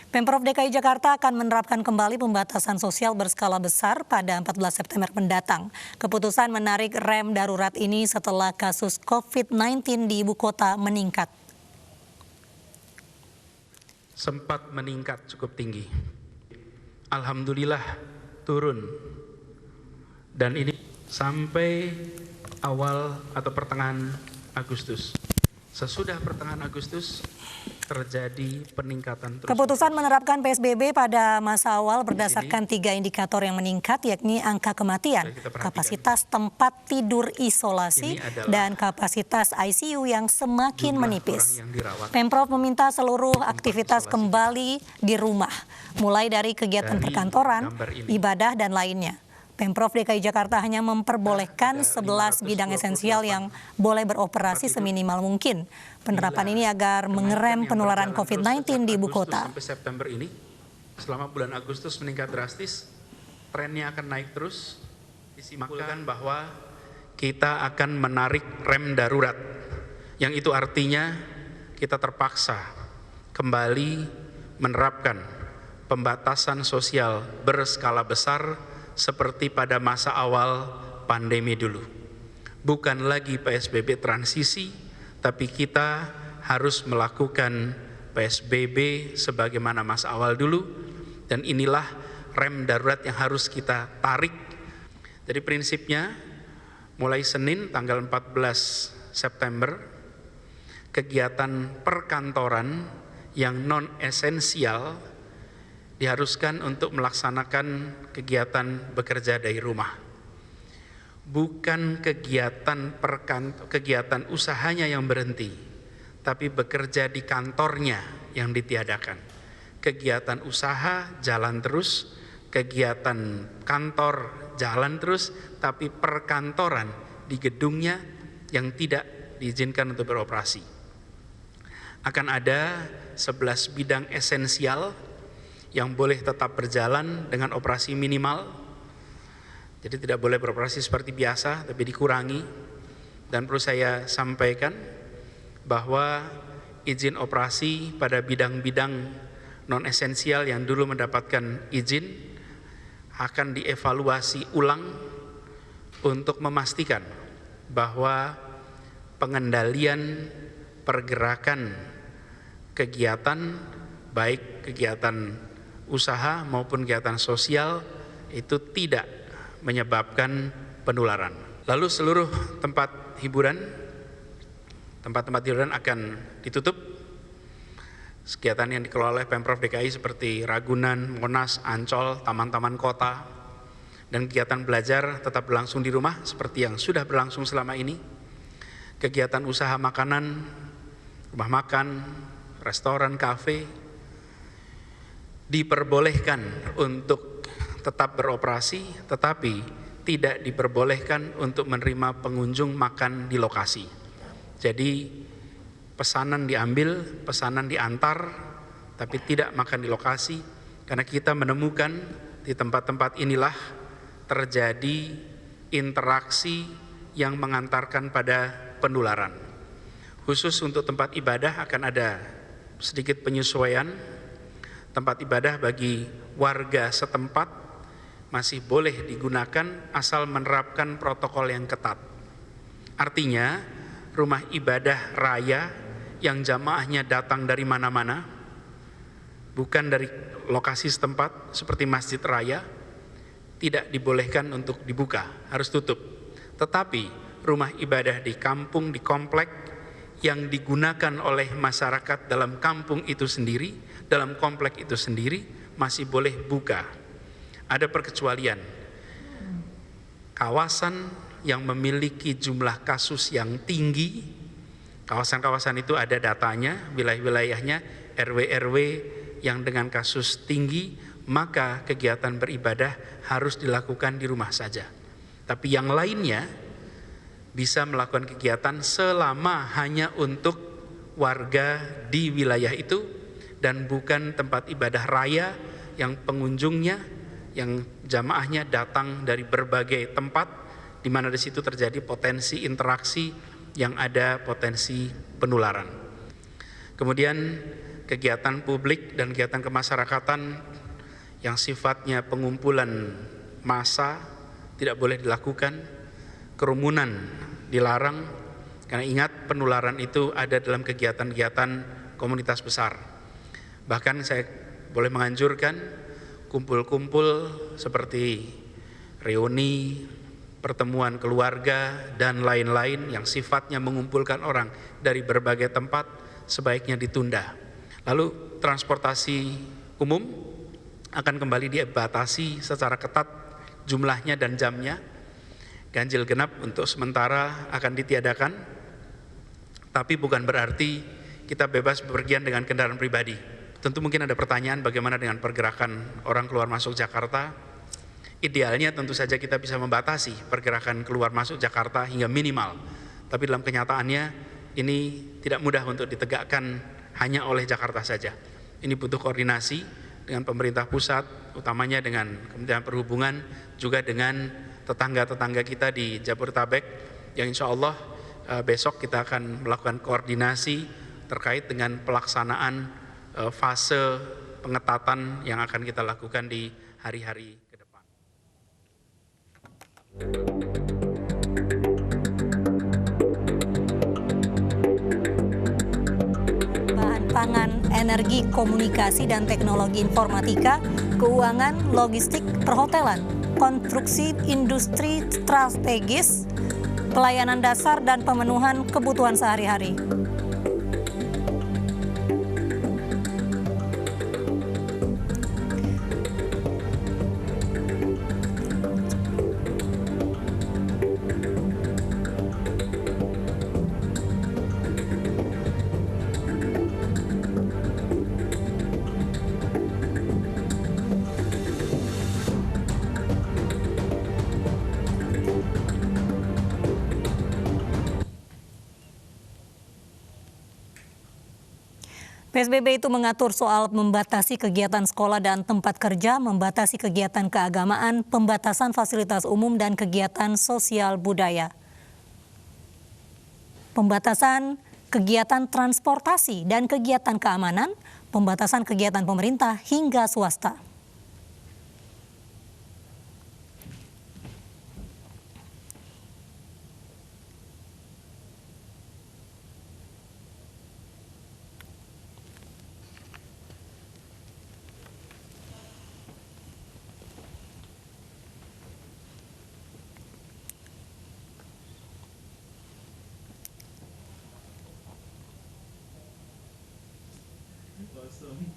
Pemprov DKI Jakarta akan menerapkan kembali pembatasan sosial berskala besar pada 14 September mendatang. Keputusan menarik rem darurat ini setelah kasus COVID-19 di ibu kota meningkat. Sempat meningkat cukup tinggi. Alhamdulillah turun. Dan ini sampai awal atau pertengahan Agustus. Sesudah pertengahan Agustus terjadi peningkatan terus. Keputusan menerapkan PSBB pada masa awal berdasarkan 3 indikator yang meningkat, yakni angka kematian, kapasitas tempat tidur isolasi, dan kapasitas ICU yang semakin menipis. Pemprov meminta seluruh aktivitas kembali di rumah, mulai dari kegiatan perkantoran, ibadah, dan lainnya. Pemprov DKI Jakarta hanya memperbolehkan 11 bidang esensial yang boleh beroperasi seminimal mungkin. Penerapan ini agar mengerem penularan COVID-19 di ibu kota. Sampai September ini, selama bulan Agustus meningkat drastis, trennya akan naik terus. Disimpulkan bahwa kita akan menarik rem darurat, yang itu artinya kita terpaksa kembali menerapkan pembatasan sosial berskala besar seperti pada masa awal pandemi dulu. Bukan lagi PSBB transisi, tapi kita harus melakukan PSBB sebagaimana masa awal dulu, dan inilah rem darurat yang harus kita tarik. Jadi prinsipnya, mulai Senin tanggal 14 September, kegiatan perkantoran yang non-esensial diharuskan untuk melaksanakan kegiatan bekerja dari rumah. Bukan kegiatan usahanya yang berhenti, tapi bekerja di kantornya yang ditiadakan. Kegiatan usaha jalan terus, kegiatan kantor jalan terus, tapi perkantoran di gedungnya yang tidak diizinkan untuk beroperasi. Akan ada 11 bidang esensial yang boleh tetap berjalan dengan operasi minimal. Jadi tidak boleh beroperasi seperti biasa, tapi dikurangi. Dan perlu saya sampaikan bahwa izin operasi pada bidang-bidang non-esensial yang dulu mendapatkan izin akan dievaluasi ulang untuk memastikan bahwa pengendalian pergerakan kegiatan, baik kegiatan usaha maupun kegiatan sosial, itu tidak menyebabkan penularan. Lalu seluruh tempat hiburan akan ditutup. Kegiatan yang dikelola oleh Pemprov DKI seperti Ragunan, Monas, Ancol, taman-taman kota, dan kegiatan belajar tetap berlangsung di rumah seperti yang sudah berlangsung selama ini. Kegiatan usaha makanan, rumah makan, restoran, kafe, diperbolehkan untuk tetap beroperasi, tetapi tidak diperbolehkan untuk menerima pengunjung makan di lokasi. Jadi pesanan diambil, pesanan diantar, tapi tidak makan di lokasi, karena kita menemukan di tempat-tempat inilah terjadi interaksi yang mengantarkan pada penularan. Khusus untuk tempat ibadah akan ada sedikit penyesuaian. Tempat ibadah bagi warga setempat masih boleh digunakan asal menerapkan protokol yang ketat. Artinya, rumah ibadah raya yang jamaahnya datang dari mana-mana, bukan dari lokasi setempat seperti masjid raya, tidak dibolehkan untuk dibuka, harus tutup. Tetapi rumah ibadah di kampung, di komplek yang digunakan oleh masyarakat dalam kampung itu sendiri, dalam komplek itu sendiri, masih boleh buka. Ada perkecualian. Kawasan yang memiliki jumlah kasus yang tinggi, kawasan-kawasan itu ada datanya, wilayah-wilayahnya, RW-RW yang dengan kasus tinggi, maka kegiatan beribadah harus dilakukan di rumah saja. Tapi yang lainnya bisa melakukan kegiatan selama hanya untuk warga di wilayah itu, dan bukan tempat ibadah raya yang pengunjungnya, yang jamaahnya datang dari berbagai tempat, di mana di situ terjadi potensi interaksi yang ada potensi penularan. Kemudian kegiatan publik dan kegiatan kemasyarakatan yang sifatnya pengumpulan massa tidak boleh dilakukan, kerumunan dilarang, karena ingat penularan itu ada dalam kegiatan-kegiatan komunitas besar. Bahkan saya boleh menganjurkan kumpul-kumpul seperti reuni, pertemuan keluarga, dan lain-lain yang sifatnya mengumpulkan orang dari berbagai tempat sebaiknya ditunda. Lalu transportasi umum akan kembali dibatasi secara ketat jumlahnya dan jamnya. Ganjil genap untuk sementara akan ditiadakan, tapi bukan berarti kita bebas bepergian dengan kendaraan pribadi. Tentu mungkin ada pertanyaan bagaimana dengan pergerakan orang keluar masuk Jakarta. Idealnya tentu saja kita bisa membatasi pergerakan keluar masuk Jakarta hingga minimal. Tapi dalam kenyataannya ini tidak mudah untuk ditegakkan hanya oleh Jakarta saja. Ini butuh koordinasi dengan pemerintah pusat, utamanya dengan Kementerian Perhubungan, juga dengan tetangga-tetangga kita di Jabodetabek, yang insya Allah besok kita akan melakukan koordinasi terkait dengan pelaksanaan fase pengetatan yang akan kita lakukan di hari-hari ke depan. Bahan pangan, energi, komunikasi dan teknologi informatika, keuangan, logistik, perhotelan, konstruksi industri strategis, pelayanan dasar dan pemenuhan kebutuhan sehari-hari. PSBB itu mengatur soal membatasi kegiatan sekolah dan tempat kerja, membatasi kegiatan keagamaan, pembatasan fasilitas umum dan kegiatan sosial budaya. Pembatasan kegiatan transportasi dan kegiatan keamanan, pembatasan kegiatan pemerintah hingga swasta. Awesome.